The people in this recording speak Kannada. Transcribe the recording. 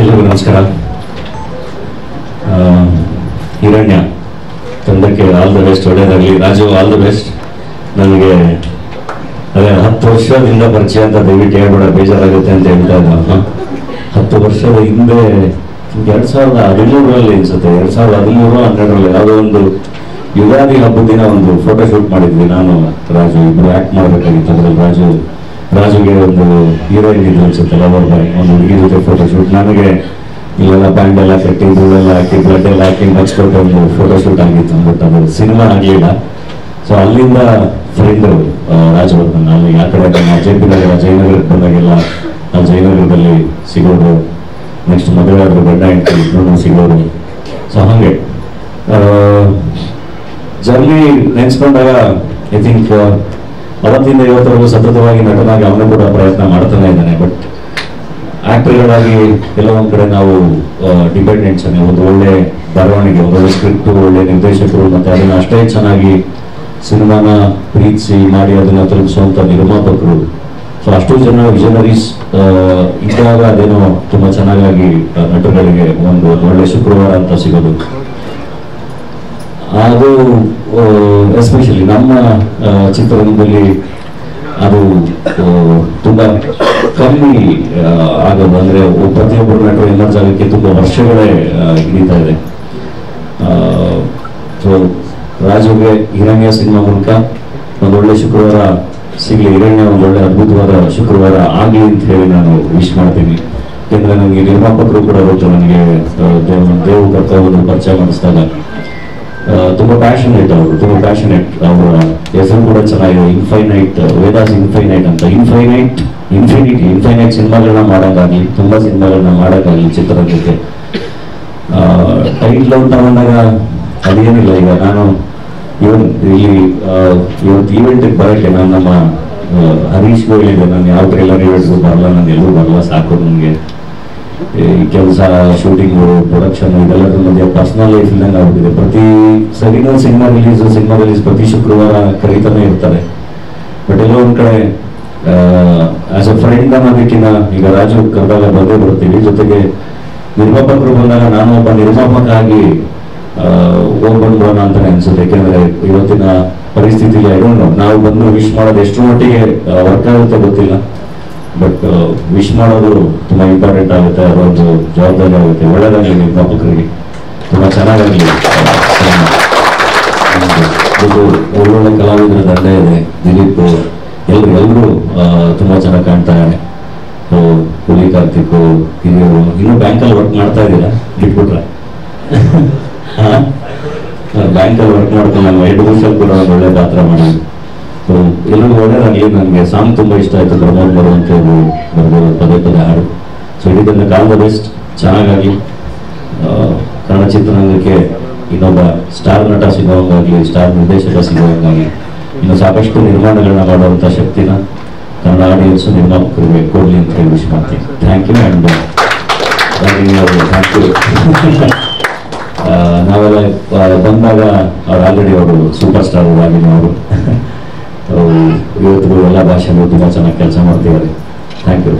ಎಲ್ಲರಿಗೂ ನಮಸ್ಕಾರ. ಹಿರಣ್ಯ ತಂಡಕ್ಕೆ ಆಲ್ ದ ಬೆಸ್ಟ್, ಒಳ್ಳೆಯದಾಗಲಿ. Raju all the best. ನನಗೆ ಅದೇ 10 ವರ್ಷದಿಂದ ಪರಿಚಯ ಅಂತ ದಯವಿಟ್ಟು ಹೇಳ್ಬೇಡ, ಬೇಜಾರಾಗುತ್ತೆ ಅಂತ ಹೇಳ್ತಾ ಇದ್ದ. 10 ವರ್ಷದ ಹಿಂದೆ 2013 ಅನ್ಸುತ್ತೆ, 2013-12 ಯಾವುದೋ ಒಂದು ಯುಗಾದಿ ಹಬ್ಬದ ದಿನ ಒಂದು ಫೋಟೋ ಶೂಟ್ ಮಾಡಿದ್ವಿ. ನಾನು ರಾಜು ಇಬ್ಬರು ಆ್ಯಕ್ಟ್ ಮಾಡಬೇಕಾಗಿತ್ತು. ಅದರಲ್ಲಿ ರಾಜುಗೆ ಒಂದು ಹೀರೋಯಿನ್ ಇದ್ದು ಅನ್ಸುತ್ತೆ, ಲವರ್ ಬಾಯ್, ಒಂದು ಹುಡುಗಿ ಜೊತೆ ಫೋಟೋ ಶೂಟ್. ನನಗೆ ಇಲ್ಲೆಲ್ಲ ಬ್ಯಾಂಡ್ ಎಲ್ಲ ಕಟ್ಟಿ, ಧೂಳೆಲ್ಲ ಹಾಕಿ, ಬ್ಲಡ್ ಎಲ್ಲ ಹಾಕಿ ಮಚ್ಕೊಟ್ಟು ಒಂದು ಫೋಟೋ ಶೂಟ್ ಆಗಿತ್ತು. ಬಟ್ ಅದು ಸಿನಿಮಾ ಆಗಲಿಲ್ಲ. ಸೊ ಅಲ್ಲಿಂದ ಫ್ರೆಂಡು ರಾಜವರ್ಧನ್, ಅಲ್ಲಿ ಆ ಕಡೆ JP ನಗರ ಜಯನಗರಕ್ಕೆ ಬಂದಾಗೆಲ್ಲ ನಾವು ಜಯನಗರದಲ್ಲಿ ಸಿಗೋರು. ನೆಕ್ಸ್ಟ್ ಮದುವೆ ಆದರೂ ಗಂಡ ಹೆಂಡತಿ ಇಬ್ಬರು ಸಿಗೋರು. ಸೊ ಹಾಗೆ ಜರ್ನಿ ನೆನೆಸ್ಕೊಂಡಾಗ ಐ ಥಿಂಕ್ ಅವತ್ತಿಂದ ಇವತ್ತರೆಗೂ ಸತತವಾಗಿ ನಟನಾಗಿ ಅವನು ಕೂಡ ಪ್ರಯತ್ನ ಮಾಡ್ತಾನೆ ಇದ್ದಾನೆ. ಬಟ್ ಆಕ್ಟರ್ಗಳಾಗಿ ಕೆಲವೊಂದು ಕಡೆ ನಾವು ಡಿಪೆಂಡೆಂಟ್ಸ್, ಒಂದು ಒಳ್ಳೆ ಬರವಣಿಗೆ, ಒಂದು ಒಳ್ಳೆ ಸ್ಕ್ರಿಪ್ಟ್, ಒಳ್ಳೆ ನಿರ್ದೇಶಕರು, ಮತ್ತು ಅದನ್ನು ಅಷ್ಟೇ ಚೆನ್ನಾಗಿ ಸಿನಿಮಾನ ಪ್ರೀತಿಸಿ ಮಾಡಿ ಅದನ್ನು ತಲುಪಿಸುವಂಥ ನಿರ್ಮಾಪಕರು. ಸೊ ಅಷ್ಟು ಜನ ವಿಷನರೀಸ್ ಇದ್ದಾಗ ಅದೇನೋ ತುಂಬ ಚೆನ್ನಾಗಿ ನಟರುಗಳಿಗೆ ಒಂದು ಒಳ್ಳೆ ಶುಕ್ರವಾರ ಅಂತ ಸಿಗೋದು. ಅದು ಎಸ್ಪೆಷಲಿ ನಮ್ಮ ಚಿತ್ರರಂಗದಲ್ಲಿ ಅದು ತುಂಬ ಕಮ್ಮಿ ಆಗೋದು. ಅಂದರೆ ಪ್ರತಿಯೊಬ್ಬರು ನಟರು ಎಮರ್ಜ್ ಆಗೋಕ್ಕೆ ತುಂಬ ವರ್ಷಗಳೇ ಹಿಡಿತಾ ಇದೆ. ಸೊ ರಾಜುಗೆ ಹಿರಣ್ಯ ಸಿನಿಮಾ ಮೂಲಕ ಒಂದೊಳ್ಳೆ ಶುಕ್ರವಾರ ಸಿಗಲಿ, ಹಿರಣ್ಯ ಒಂದೊಳ್ಳೆ ಅದ್ಭುತವಾದ ಶುಕ್ರವಾರ ಆಗಲಿ ಅಂತ ಹೇಳಿ ನಾನು ವಿಶ್ ಮಾಡ್ತೀನಿ. ಯಾಕೆಂದರೆ ನನಗೆ ನಿರ್ಮಾಪಕರು ಕೂಡ ಗೊತ್ತು. ನನಗೆ ದೇವ್ ಕರ್ತವ್ಯವನ್ನು ಪರಿಚಯ ಮಾಡಿಸಿದಾಗ ತುಂಬ ಪ್ಯಾಷನೇಟ್ ಅವರು, ತುಂಬ ಪ್ಯಾಷನೇಟ್. ಅವರ ಹೆಸರು ಕೂಡ ಚೆನ್ನಾಗಿದೆ, ಇನ್ಫೈನೈಟ್, ವೇದಾಸ್ ಇನ್ಫೈನೈಟ್ ಅಂತ. ಇನ್ಫೈನೈಟ್ ಸಿನಿಮಾಗಳನ್ನ ಮಾಡೋಕ್ಕಾಗಲಿ, ತುಂಬ ಸಿನಿಮಾಗಳನ್ನ ಮಾಡೋಕ್ಕಾಗಲಿ ಚಿತ್ರರಂಗಕ್ಕೆ. ಟೈಟ್ಲ್ ಅಂತ ಬಂದಾಗ ಅದೇನಿಲ್ಲ. ಈಗ ನಾನು ಇಲ್ಲಿ ಇವತ್ತು ಈವೆಂಟಿಗೆ ಬರೋಕ್ಕೆ ನಾನು ನಮ್ಮ ಹರೀಶ್ಗೂ ಹೇಳಿದೆ, ನಾನು ಯಾವ ಟ್ರೈಲರ್ ಈವೆಂಟ್ಗೂ ಬರಲ್ಲ, ನಾನು ಎಲ್ಲೂ ಬರಲ್ಲ, ಸಾಕು ನನಗೆ ಈ ಕೆಲಸ, ಶೂಟಿಂಗು, ಪ್ರೊಡಕ್ಷನ್ ಇದೆಲ್ಲದ್ರ ಮಧ್ಯೆ ಪರ್ಸನಲ್ ಲೈಫ್ ಇಲ್ಲಂಗೆ ಆಗ್ಬಿಟ್ಟಿದೆ. ಪ್ರತಿ ಸರಿನೂ ಸಿನಿಮಾ ರಿಲೀಸ್ ಪ್ರತಿ ಶುಕ್ರವಾರ ಕರೀತಾನೆ ಇರ್ತಾರೆ. ಬಟ್ ಎಲ್ಲೋ ಒಂದು ಕಡೆ ಆಸ್ ಎ ಫ್ರೆಂಡ್ ಅನ್ನೋದಕ್ಕಿಂತ ಈಗ ರಾಜು ಕರೆದಾಗ ಬಂದೇ ಬರ್ತೀವಿ. ಜೊತೆಗೆ ನಿರ್ಮಾಪಕರು ಬಂದಾಗ ನಾನು ಒಬ್ಬ ನಿರ್ಮಾಪಕ ಆಗಿ ಹೋಗ್ಬಂದ್ಬೋಣ ಅಂತಾನೆ ಅನ್ಸುತ್ತೆ. ಯಾಕೆಂದ್ರೆ ಇವತ್ತಿನ ಪರಿಸ್ಥಿತಿಲಿ ನಾವು ಬಂದು ವಿಶ್ ಮಾಡೋದು ಎಷ್ಟು ಮಟ್ಟಿಗೆ ವರ್ಕ್ ಆಗುತ್ತೆ ಗೊತ್ತಿಲ್ಲ. ಬಟ್ ವಿಶ್ ಮಾಡೋದು ತುಂಬ ಇಂಪಾರ್ಟೆಂಟ್ ಆಗುತ್ತೆ, ಅದೊಂದು ಜವಾಬ್ದಾರಿ ಆಗುತ್ತೆ. ಒಳ್ಳೆಯದಾಗಲಿ ನಿರ್ಮಾಪಕರಿಗೆ, ತುಂಬ ಚೆನ್ನಾಗಾಗಲಿ. ಇದು ಒಳ್ಳೊಳ್ಳೆ ಕಲಾವಿದರ ದಂಡ ಇದೆ. ದಿಲೀಪ್ ಎಲ್ಲರೂ ತುಂಬ ಚೆನ್ನಾಗಿ ಕಾಣ್ತಾರೆ. ಹುಲಿ ಕಾರ್ತಿಕ್ ಹಿರಿಯರು ಇನ್ನೂ ಬ್ಯಾಂಕಲ್ಲಿ ವರ್ಕ್ ಮಾಡ್ತಾ ಇದ್ದೀರಾ ಬಿಟ್ಬಿಟ್ರೆ? ಬ್ಯಾಂಕಲ್ಲಿ ವರ್ಕ್ ಮಾಡ್ಕೊಂಡು ನಾನು 2 ವರ್ಷ ಕೂಡ ಒಳ್ಳೆ ಪಾತ್ರ ಮಾಡಿದ್ವಿ. ಸೊ ಎಲ್ಲರಿಗೂ ಒಳ್ಳೇದಾಗಲಿ. ನನಗೆ ಸಾಂಗ್ ತುಂಬ ಇಷ್ಟ ಆಯಿತು, ಪ್ರಮೋದ್ ಬರುವಂತ ಬರ್ಬೋದು ಪದೇ ಹಾಡು. ಸೊ ಇಡೀ ಕಾಲ್ ದ ಬೆಸ್ಟ್, ಚೆನ್ನಾಗಾಗಿ ಕನ್ನಡ ಚಿತ್ರರಂಗಕ್ಕೆ ಇನ್ನೊಬ್ಬ ಸ್ಟಾರ್ ನಟ ಸಿಗೋವಂಗಾಗಲಿ, ಸ್ಟಾರ್ ನಿರ್ದೇಶಕ ಸಿಗೋವಂಗಾಗಲಿ, ಇನ್ನು ಸಾಕಷ್ಟು ನಿರ್ಮಾಣಗಳನ್ನ ಮಾಡುವಂಥ ಶಕ್ತಿನ ಕನ್ನಡ ಆಡಿಯನ್ಸು ನಿರ್ಮಾಪಕರಿಗೆ ಕೊಡಲಿ ಅಂತ ಹೇಳಿ ವಿಶ್ ಮಾಡ್ತೀನಿ. Thank you. And thank you. ನಾವೆಲ್ಲ ಬಂದಾಗ ಅವ್ರು ಆಲ್ರೆಡಿ ಅವರು ಸೂಪರ್ ಸ್ಟಾರ್ ರಾಗಿನಿ ಅವರು ಇವತ್ತು ಎಲ್ಲ ಭಾಷೆಗಳು ತುಂಬ ಚೆನ್ನಾಗಿ ಕೆಲಸ ಮಾಡ್ತಿದ್ದಾರೆ. Thank you.